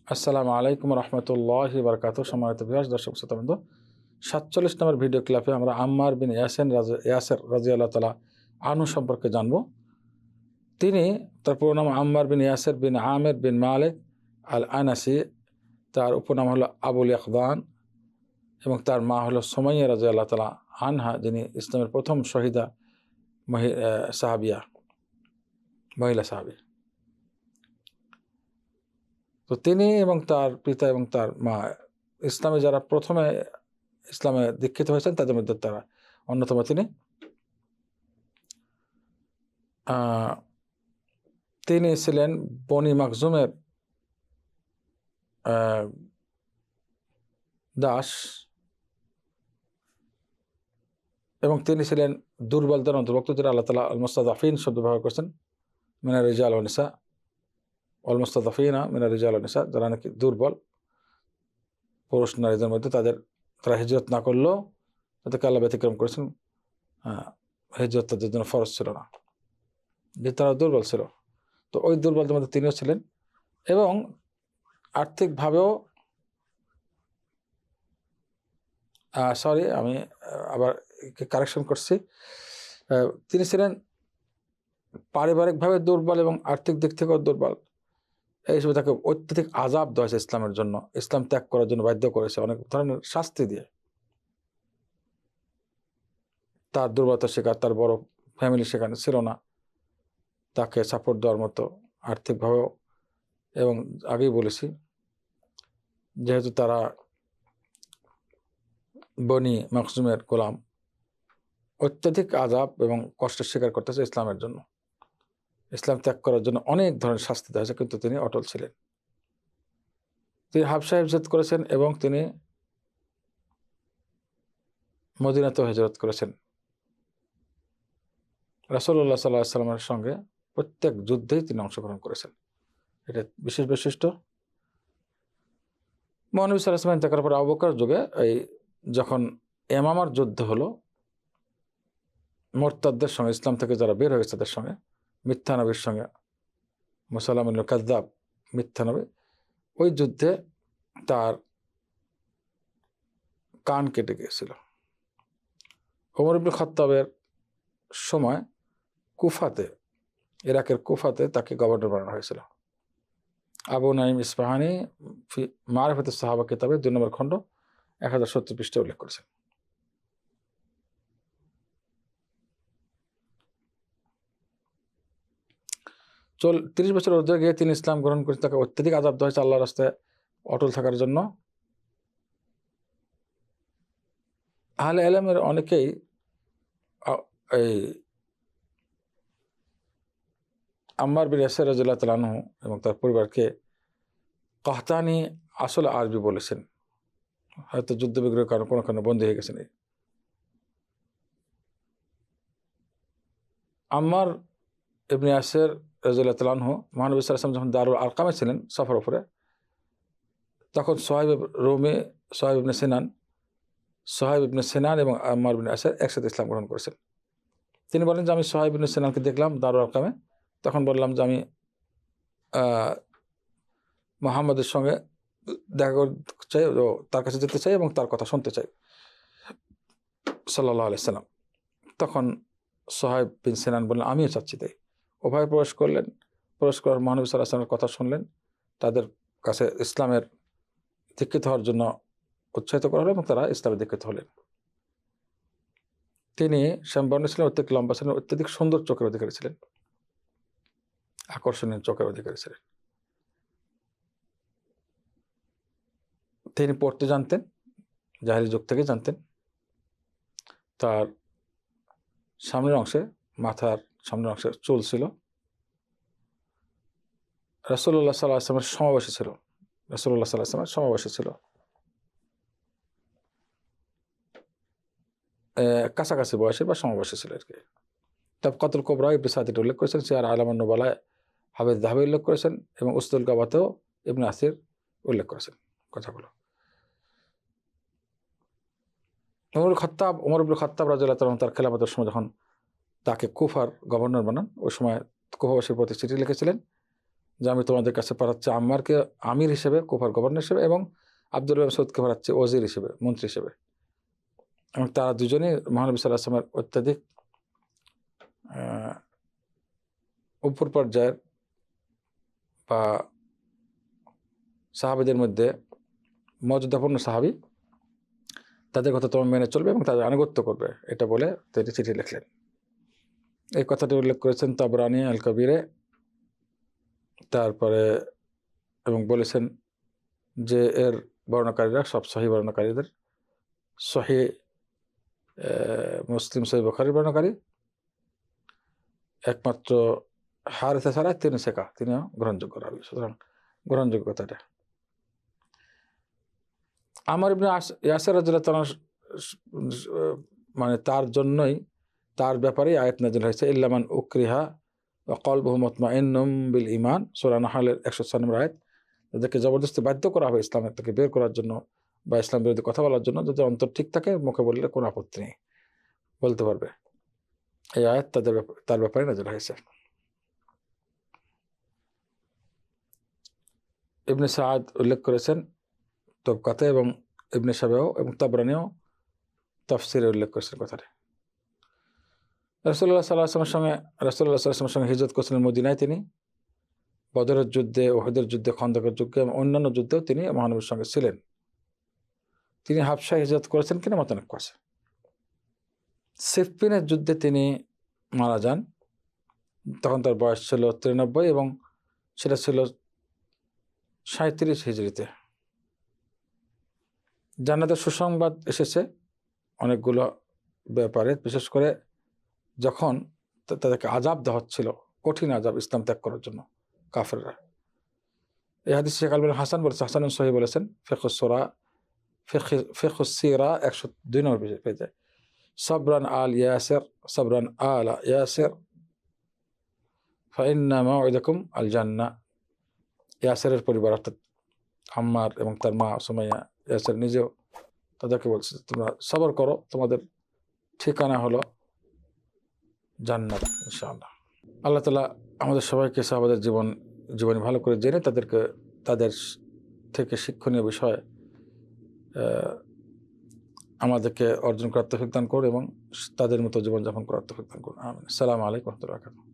আসসালামু আলাইকুম রহমতুল্লাহি বারকাতুহু। সম্মানিত ভিউয়ার্স, দর্শক শ্রোতাবৃন্দ, 47 নম্বর ভিডিও ক্লিপে আমরা আম্মার বিন ইয়াসের রাদিয়াল্লাহু তাআলা আনহু সম্পর্কে জানব। তিনি, তার পুরো নাম আম্মার বিন ইয়াসের বিন আমের বিন মালিক আল আনাসি, তার উপনাম হলো আবুল ইয়াকদান এবং তার মা হলো সুমাইয়া রাদিয়াল্লাহু তাআলা আনহা, যিনি ইসলামের প্রথম শহীদা সাহাবিয়া, মহিলা সাহাবী। তো তিনি এবং তার পিতা এবং তার মা ইসলামে যারা প্রথমে ইসলামে দীক্ষিত হয়েছেন তাদের মধ্যে তারা অন্যতম। তিনি ছিলেন বনি মাখজুমের দাস এবং তিনি ছিলেন দুর্বলদের অন্তর্ভুক্ত, যারা আল্লাহ তাআলা আল মুস্তাদাফিন শব্দ ব্যবহার করেছেন, মিনার রিজাল ওয়ান নিসা, আল মুস্তাদাফিনা মিনার রিজাল ওয়ান নিসা, যারা নাকি দুর্বল পুরুষ নারীদের মধ্যে, তারা হিজরত না করলেও তাদেরকে আল্লাহ ব্যতিক্রম করেছেন। হিজরত তাদের জন্য ফরজ ছিল না, যে তারা দুর্বল ছিল। তো ওই দুর্বলদের মধ্যে তিনিও ছিলেন এবং আর্থিকভাবেও আমি আবার কারেকশন করছি, তিনি ছিলেন পারিবারিকভাবে দুর্বল এবং আর্থিক দিক থেকেও দুর্বল। এই হিসেবে তাকে অত্যধিক আযাব দেওয়া হয়েছে ইসলামের জন্য, ইসলাম ত্যাগ করার জন্য বাধ্য করেছে অনেক ধরনের শাস্তি দিয়ে। তার দুর্বলতার শিকার, তার বড় ফ্যামিলি সেখানে ছিল না তাকে সাপোর্ট দেওয়ার মতো আর্থিকভাবেও। এবং আগেই বলেছি, যেহেতু তারা বনি মাখজুমের গোলাম, অত্যধিক আযাব এবং কষ্টের স্বীকার করতেছে ইসলামের জন্য। ইসলাম ত্যাগ করার জন্য অনেক ধরনের শাস্তি দেওয়া হয়েছে, কিন্তু তিনি অটল ছিলেন। তিনি হাবশায় হিজরত করেছেন এবং তিনি মদিনাতেও হিজরত করেছেন। রাসূলুল্লাহ সাল্লাল্লাহু আলাইহি ওয়াসাল্লামের সঙ্গে প্রত্যেক যুদ্ধেই তিনি অংশগ্রহণ করেছেন। এটা বিশেষ বৈশিষ্ট্য। মহানবী সাল্লাল্লাহু আলাইহি ওয়াসাল্লাম ইন্তেকালের পর আবু বকরের যুগে যখন ইয়ামামার যুদ্ধ হলো, মুরতাদদের সঙ্গে, ইসলাম থেকে যারা বের হয়ে গেছে তাদের সঙ্গে, মিথ্যা নবীর সঙ্গে, মুসাইলামুল কাযযাব মিথ্যা নবী, ওই যুদ্ধে তার কান কেটে গিয়েছিল। ওমর ইবনে খাত্তাবের সময় কুফাতে, ইরাকের কুফাতে তাকে গভর্নর বানানো হয়েছিল। আবু নাঈম ইসফাহানি মারিফাতুস সাহাবা কিতাবে 2 নম্বর খণ্ড 1070 পৃষ্ঠায় উল্লেখ করেছেন। 30 বছর অর্ধে গিয়ে তিনি ইসলাম গ্রহণ করেছেন। তাকে অত্যধিক আযাব দেওয়া হয়েছে আল্লাহর রাস্তায় অটল থাকার জন্য। আহলে ইলমের অনেকেই এই আম্মার বিন ইয়াসির রাদিয়াল্লাহু তাআলা আনহু এবং তার পরিবারকে কাহতানি আসলে আরবি বলেছেন, হয়তো যুদ্ধ বিগ্রহের কারণে কোনোখানে বন্দী হয়ে গেছেন। আম্মার ইবনে ইয়াসির রাদিয়াল্লাহু তাআলা আনহু মহানবী সাল্লাল্লাহু আলাইহি ওয়াসাল্লাম যখন দারুল আরকামে ছিলেন সফর উপরে, তখন সোহাইব ইবনে সিনান এবং আম্মার বিন ইয়াসির একসাথে ইসলাম গ্রহণ করেছেন। তিনি বলেন যে আমি সোহাইব ইবনে সিনানকে দেখলাম দারুল আরকামে, তখন বললাম যে আমি মুহাম্মদের সঙ্গে দেখা করতে চাই, তার কাছে যেতে চাই এবং তার কথা শুনতে চাই সাল্লাল্লাহু আলাইহি সাল্লাম। তখন সোহাইব বিন সিনান বললেন আমিও চাচ্ছি তাই। উভয় প্রবেশ করলেন। প্রবেশ করার মহানবী সাল্লাল্লাহু আলাইহি ওয়াসাল্লামের কথা শুনলেন, তাদের কাছে ইসলামের দীক্ষিত হওয়ার জন্য উৎসাহিত করা হলো এবং তারা ইসলামে দীক্ষিত হলেন। তিনি শ্যামবর্ণ ছিলেন, অত্যধিক লম্বা ছিলেন, অত্যধিক সুন্দর চোখের অধিকারী ছিলেন, আকর্ষণীয় চোখের অধিকারী ছিলেন। তিনি পড়তে জানতেন, জাহেলি যুগ থেকে জানতেন। তার মাথার সামনের অংশে চুল ছিল। রাসূলুল্লাহ সাল্লাল্লাহু আলাইহি ওয়াসাল্লামের সমবয়সী ছিল। কাছাকাছি বয়সে বা সমবয়সী ছিল আর কি। তাবকাতুল কুবরা ইবনে সাদিদ উল্লেখ করেছেন, সিয়ার আলামুন নুবালায় হাফেজ যাহাবী উল্লেখ করেছেন এবং উসদুল গাবাতেও ইবনে আসির উল্লেখ করেছেন কথাগুলো। ওমর ইবনে খাত্তাব রাদিয়াল্লাহু তাআলা তার খেলাফতের সময় যখন তাকে কুফার গভর্নর বানান, ওই সময় কুফাবাসীর প্রতি চিঠি লিখেছিলেন যে আমি তোমাদের কাছে পাঠাচ্ছি আম্মারকে আমির হিসেবে, কুফার গভর্নর হিসেবে, এবং আব্দুল্লাহ ইবনে মাসউদকে পাঠাচ্ছি ওজির হিসেবে, মন্ত্রী হিসেবে। এবং তারা দুজনেই মহানবী সাল্লাল্লাহু আলাইহি ওয়াসাল্লামের অত্যাধিক উপর পর্যায়ের বা সাহাবীদের মধ্যে মর্যাদাপূর্ণ সাহাবী, তাদের কথা তোমার মেনে চলবে এবং তাদের আনুগত্য করবে, এটা বলে তিনি চিঠি লিখলেন। এই কথাটি উল্লেখ করেছেন তাবরানী আল কবিরে। তারপরে এবং বলেছেন যে এর বর্ণনাকারীরা সব সহি বর্ণনাকারীদের, সহি মুসলিম, সহি বুখারীর বর্ণনাকারী, একমাত্র হারিসা ছাড়া তিনি সেকা, তিনিও গ্রহণযোগ্য রাবী। সুতরাং গ্রহণযোগ্যতাটা আমার ইবনে ইয়াসির রাদিয়াল্লাহু তাআলা মানে তার জন্যই, তার ব্যাপারেই আয়াত নাযিল হয়েছে, ইল্লামান উকরিহা ওয়া কলবুহু মুতমাইন্নুম বিল ঈমান, সূরা নাহলের 106 নম্বর আয়াত। যাদেরকে জবরদস্তি বাধ্য করা হবে ইসলাম থেকে বের করার জন্য বা ইসলাম বিরোধী কথা বলার জন্য, যদি অন্তর ঠিক থাকে মুখে বললে কোনো আপত্তি নেই, বলতে পারবে। এই আয়াত তার ব্যাপারে নাযিল হয়েছে। ইবনে সাআদ উল্লেখ করেছেন তবকাতে, এবং ইবনে শাবেও এবং তাবরানীও তাফসিরে উল্লেখ করেছেন কথাটি। রাসূলুল্লাহ সাল্লাল্লাহু আলাইহি ওয়াসাল্লামের সঙ্গে হিজরত করেছিলেন মদিনায়। তিনি বদরের যুদ্ধে, উহুদের যুদ্ধে, খন্দকের যুদ্ধে এবং অন্যান্য যুদ্ধেও তিনি মহানবীর সঙ্গে ছিলেন। তিনি হাবশায় হিজরত করেছেন কিনা মতানৈক্য আছে। সিফফিনের যুদ্ধে তিনি মারা যান, তখন তার বয়স ছিল 93 এবং সেটা ছিল 37 হিজরিতে। জান্নাতের সুসংবাদ এসেছে অনেকগুলো ব্যাপারে, বিশেষ করে যখন তাদেরকে আযাব দেওয়া হচ্ছিল, কঠিন আযাব, ইসলাম ত্যাগ করার জন্য কাফেররা। এই হাদিস শেখ আলবুল হাসান বলেছেন, হাসানুন সহিহ বলেছেন, ফিকহুস সিরা 102 নম্বর পেজে, সাবরান আল ইয়াসির, সাবরান আলা ইয়াসির ফাইন্না মাউইদাকুম আল জান্নাহ। ইয়াসিরের পরিবার অর্থাৎ আম্মার এবং তার মা সুমাইয়া, ইয়াসির নিজেও তাদেরকে বলছে, তোমরা সবর করো, তোমাদের ঠিকানা হলো জান্নাত ইনশাআল্লাহ। আল্লাহ তাআলা আমাদের সবাইকে সাহাবাদের জীবনী ভালো করে জেনে তাদের থেকে শিক্ষণীয় বিষয় আমাদেরকে অর্জন করার তৌফিক দান করুন এবং তাদের মতো জীবনযাপন করার তৌফিক দান করুন। আমিন। আসসালামু আলাইকুম ওয়া রাহমাতুল্লাহি ওয়া বারাকাতুহু।